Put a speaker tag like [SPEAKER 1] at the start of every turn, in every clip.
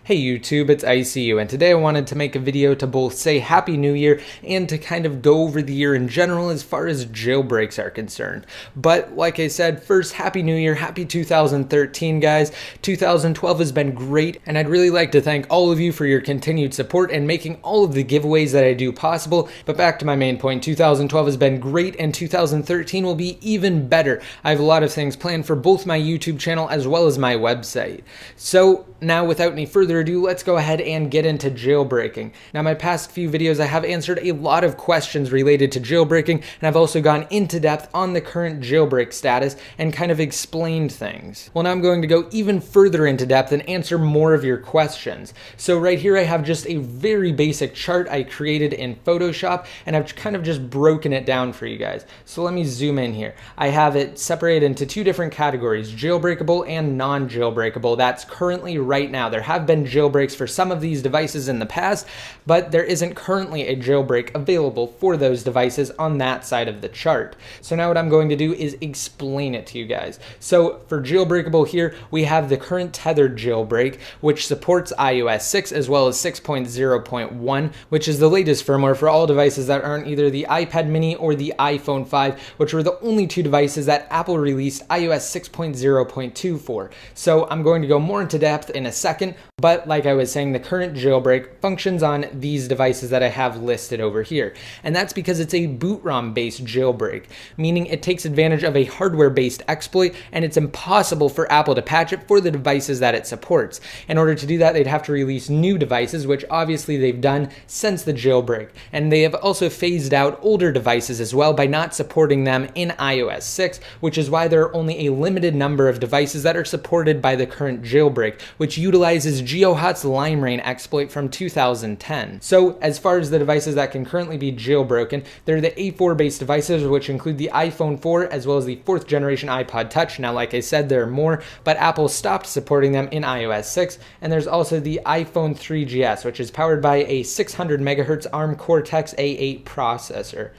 [SPEAKER 1] Hey YouTube, it's ICU, and today I wanted to make a video to both say Happy New Year and to kind of go over the year in general as far as jailbreaks are concerned. But like I said, first, Happy New Year, Happy 2013 guys. 2012 has been great, and I'd really like to thank all of you for your continued support and making all of the giveaways that I do possible. But back to my main point, 2012 has been great and 2013 will be even better. I have a lot of things planned for both my YouTube channel as well as my website. So now without any further ado, let's go ahead and get into jailbreaking. Now, my past few videos, I have answered a lot of questions related to jailbreaking, and I've also gone into depth on the current jailbreak status and kind of explained things. Well, now I'm going to go even further into depth and answer more of your questions. So right here, I have just a very basic chart I created in Photoshop, and I've kind of just broken it down for you guys. So let me zoom in here. I have it separated into two different categories, jailbreakable and non-jailbreakable. That's currently right now. There have been jailbreaks for some of these devices in the past, but there isn't currently a jailbreak available for those devices on that side of the chart. So now what I'm going to do is explain it to you guys. So for jailbreakable here, we have the current tethered jailbreak, which supports iOS 6 as well as 6.0.1, which is the latest firmware for all devices that aren't either the iPad mini or the iPhone 5, which were the only two devices that Apple released iOS 6.0.2 for. So I'm going to go more into depth in a second, but like I was saying, the current jailbreak functions on these devices that I have listed over here. And that's because it's a boot ROM-based jailbreak, meaning it takes advantage of a hardware-based exploit, and it's impossible for Apple to patch it for the devices that it supports. In order to do that, they'd have to release new devices, which obviously they've done since the jailbreak. And they have also phased out older devices as well by not supporting them in iOS 6, which is why there are only a limited number of devices that are supported by the current jailbreak, which utilizes GeoHot's LimeRain exploit from 2010. So as far as the devices that can currently be jailbroken, they're the A4 based devices, which include the iPhone 4 as well as the 4th generation iPod Touch. Now, like I said, there are more, but Apple stopped supporting them in iOS 6. And there's also the iPhone 3GS, which is powered by a 600 megahertz ARM Cortex A8 processor.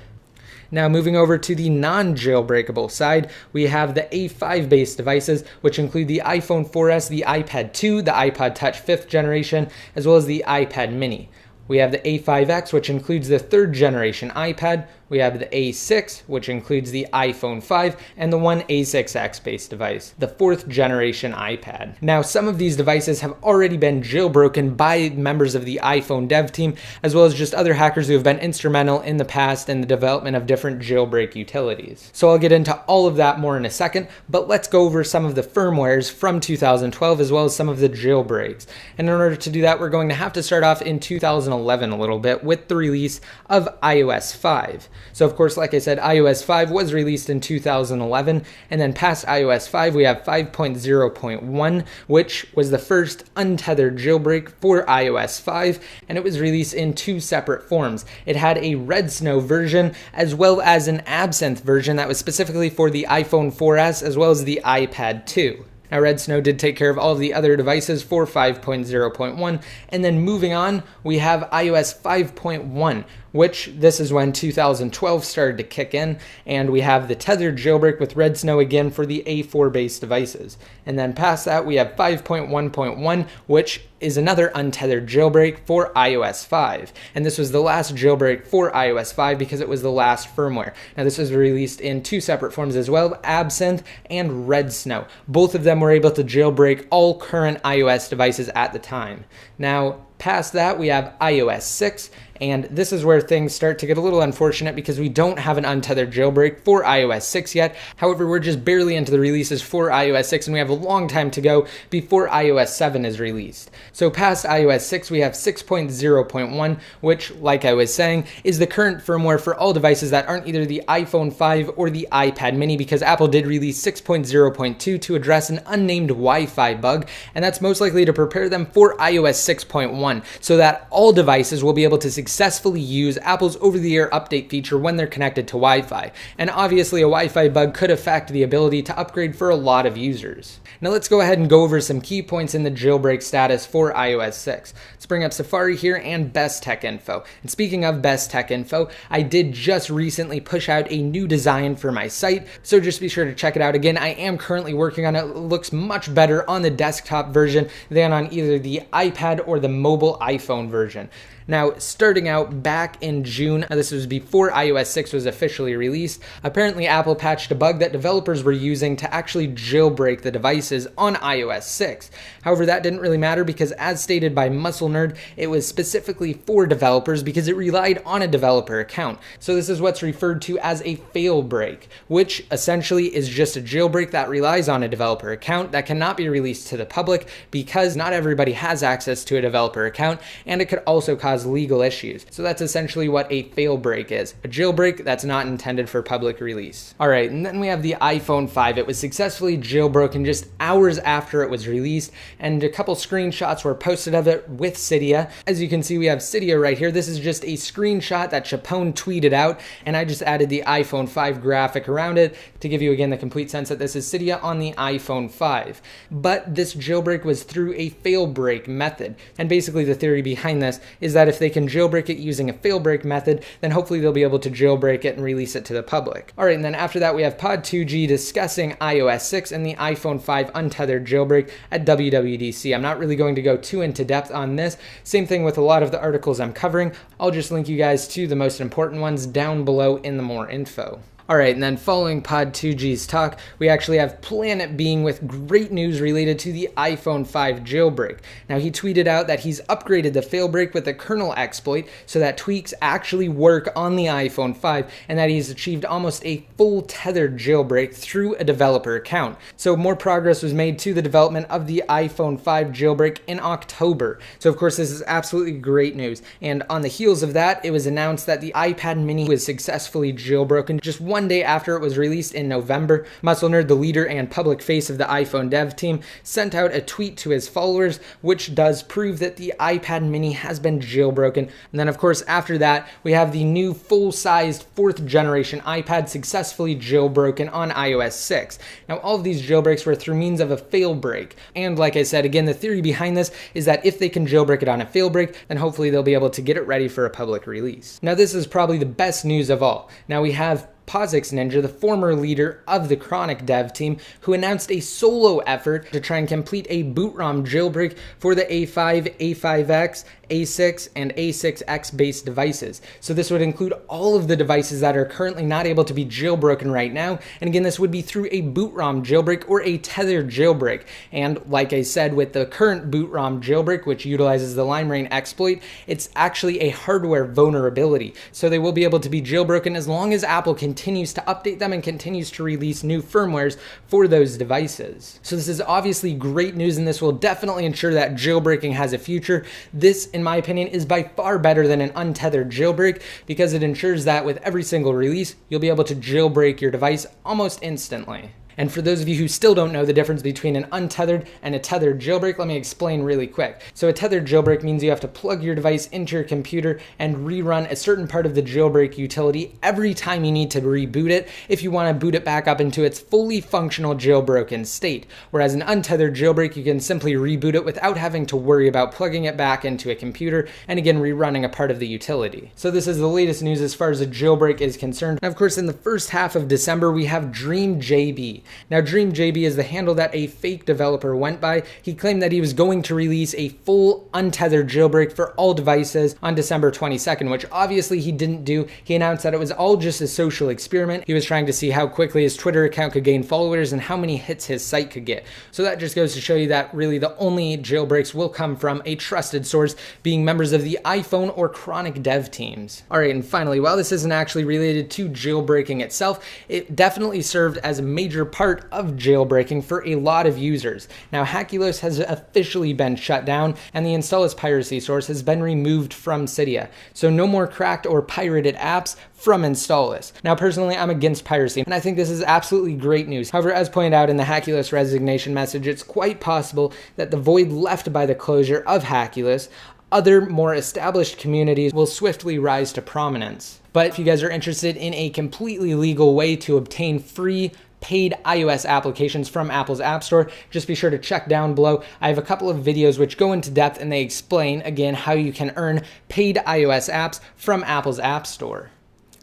[SPEAKER 1] Now, moving over to the non-jailbreakable side, we have the A5 based devices, which include the iPhone 4S, the iPad 2, the iPod Touch 5th generation, as well as the iPad mini. We have the A5X, which includes the 3rd generation iPad. We have the A6, which includes the iPhone 5, and the one A6X based device, the 4th generation iPad. Now, some of these devices have already been jailbroken by members of the iPhone dev team, as well as just other hackers who have been instrumental in the past in the development of different jailbreak utilities. So I'll get into all of that more in a second, but let's go over some of the firmwares from 2012 as well as some of the jailbreaks. And in order to do that, we're going to have to start off in 2011 a little bit with the release of iOS 5. So of course, like I said, iOS 5 was released in 2011, and then past iOS 5, we have 5.0.1, which was the first untethered jailbreak for iOS 5, and it was released in two separate forms. It had a Red Snow version as well as an Absinthe version that was specifically for the iPhone 4S as well as the iPad 2. Now, Red Snow did take care of all of the other devices for 5.0.1, and then moving on, we have iOS 5.1, which this is when 2012 started to kick in, and we have the tethered jailbreak with Red Snow again for the A4 based devices. And then past that, we have 5.1.1, which is another untethered jailbreak for iOS 5. And this was the last jailbreak for iOS 5 because it was the last firmware. Now, this was released in two separate forms as well, Absinthe and Red Snow. Both of them were able to jailbreak all current iOS devices at the time. Now, past that, we have iOS 6, and this is where things start to get a little unfortunate because we don't have an untethered jailbreak for iOS 6 yet. However, we're just barely into the releases for iOS 6, and we have a long time to go before iOS 7 is released. So past iOS 6, we have 6.0.1, which, like I was saying, is the current firmware for all devices that aren't either the iPhone 5 or the iPad mini, because Apple did release 6.0.2 to address an unnamed Wi-Fi bug, and that's most likely to prepare them for iOS 6.1, 1, so that all devices will be able to successfully use Apple's over-the-air update feature when they're connected to Wi-Fi. And obviously a Wi-Fi bug could affect the ability to upgrade for a lot of users. Now let's go ahead and go over some key points in the jailbreak status for iOS 6. Let's bring up Safari here and Best Tech Info. And speaking of Best Tech Info, I did just recently push out a new design for my site, so just be sure to check it out. Again, I am currently working on it. It looks much better on the desktop version than on either the iPad or the mobile iPhone version. Now, starting out back in June, this was before iOS 6 was officially released, apparently Apple patched a bug that developers were using to actually jailbreak the devices on iOS 6. However, that didn't really matter because, as stated by Muscle Nerd, it was specifically for developers because it relied on a developer account. So this is what's referred to as a fail break, which essentially is just a jailbreak that relies on a developer account that cannot be released to the public because not everybody has access to a developer account, and it could also cause legal issues. So that's essentially what a fail break is, a jailbreak that's not intended for public release. All right, and then we have the iPhone 5. It was successfully jailbroken just hours after it was released, and a couple screenshots were posted of it with Cydia. As you can see, we have Cydia right here. This is just a screenshot that Chapone tweeted out, and I just added the iPhone 5 graphic around it to give you again the complete sense that this is Cydia on the iPhone 5. But this jailbreak was through a fail break method, and basically the theory behind this is that if they can jailbreak it using a failbreak method, then hopefully they'll be able to jailbreak it and release it to the public. All right, and then after that we have Pod2G discussing iOS 6 and the iPhone 5 untethered jailbreak at WWDC. I'm not really going to go too into depth on this. Same thing with a lot of the articles I'm covering. I'll just link you guys to the most important ones down below in the more info. All right, and then following Pod2G's talk, we actually have Planet Being with great news related to the iPhone 5 jailbreak. Now, he tweeted out that he's upgraded the failbreak with a kernel exploit so that tweaks actually work on the iPhone 5, and that he's achieved almost a full tethered jailbreak through a developer account. So more progress was made to the development of the iPhone 5 jailbreak in October. So of course, this is absolutely great news. And on the heels of that, it was announced that the iPad mini was successfully jailbroken just one day after it was released in November. Muscle Nerd, the leader and public face of the iPhone dev team, sent out a tweet to his followers, which does prove that the iPad mini has been jailbroken. And then of course after that, we have the new full-sized 4th generation iPad successfully jailbroken on iOS 6. Now all of these jailbreaks were through means of a fail break. And like I said, again, the theory behind this is that if they can jailbreak it on a fail break, then hopefully they'll be able to get it ready for a public release. Now this is probably the best news of all. Now we have POSIX Ninja, the former leader of the Chronic dev team, who announced a solo effort to try and complete a boot ROM jailbreak for the A5, A5X, A6, and A6X based devices. So this would include all of the devices that are currently not able to be jailbroken right now. And again, this would be through a boot ROM jailbreak or a tethered jailbreak. And like I said, with the current boot ROM jailbreak, which utilizes the limerain exploit, it's actually a hardware vulnerability. So they will be able to be jailbroken as long as Apple continues to update them and continues to release new firmwares for those devices. So this is obviously great news, and this will definitely ensure that jailbreaking has a future. This, in my opinion, is by far better than an untethered jailbreak because it ensures that with every single release, you'll be able to jailbreak your device almost instantly. And for those of you who still don't know the difference between an untethered and a tethered jailbreak, let me explain really quick. So a tethered jailbreak means you have to plug your device into your computer and rerun a certain part of the jailbreak utility every time you need to reboot it if you want to boot it back up into its fully functional jailbroken state. Whereas an untethered jailbreak, you can simply reboot it without having to worry about plugging it back into a computer and again rerunning a part of the utility. So this is the latest news as far as a jailbreak is concerned. And of course, in the first half of December, we have DreamJB. Now, DreamJB is the handle that a fake developer went by. He claimed that he was going to release a full untethered jailbreak for all devices on December 22nd, which obviously he didn't do. He announced that it was all just a social experiment. He was trying to see how quickly his Twitter account could gain followers and how many hits his site could get. So that just goes to show you that really the only jailbreaks will come from a trusted source, being members of the iPhone or Chronic dev teams. All right, and finally, while this isn't actually related to jailbreaking itself, it definitely served as a major part of jailbreaking for a lot of users. Now, Hackulous has officially been shut down, and the Installous piracy source has been removed from Cydia. So no more cracked or pirated apps from Installous. Now, personally, I'm against piracy, and I think this is absolutely great news. However, as pointed out in the Hackulous resignation message, it's quite possible that the void left by the closure of Hackulous other more established communities will swiftly rise to prominence. But if you guys are interested in a completely legal way to obtain free paid iOS applications from Apple's App Store, just be sure to check down below. I have a couple of videos which go into depth and they explain, again, how you can earn paid iOS apps from Apple's App Store.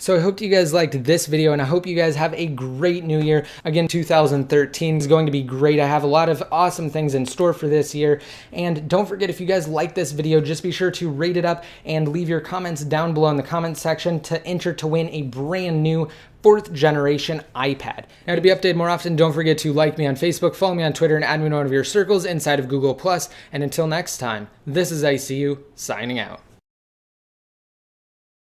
[SPEAKER 1] So I hope you guys liked this video, and I hope you guys have a great new year. Again, 2013 is going to be great. I have a lot of awesome things in store for this year. And don't forget, if you guys like this video, just be sure to rate it up and leave your comments down below in the comments section to enter to win a brand new 4th generation iPad. Now, to be updated more often, don't forget to like me on Facebook, follow me on Twitter, and add me in one of your circles inside of Google+. And until next time, this is ICU signing out.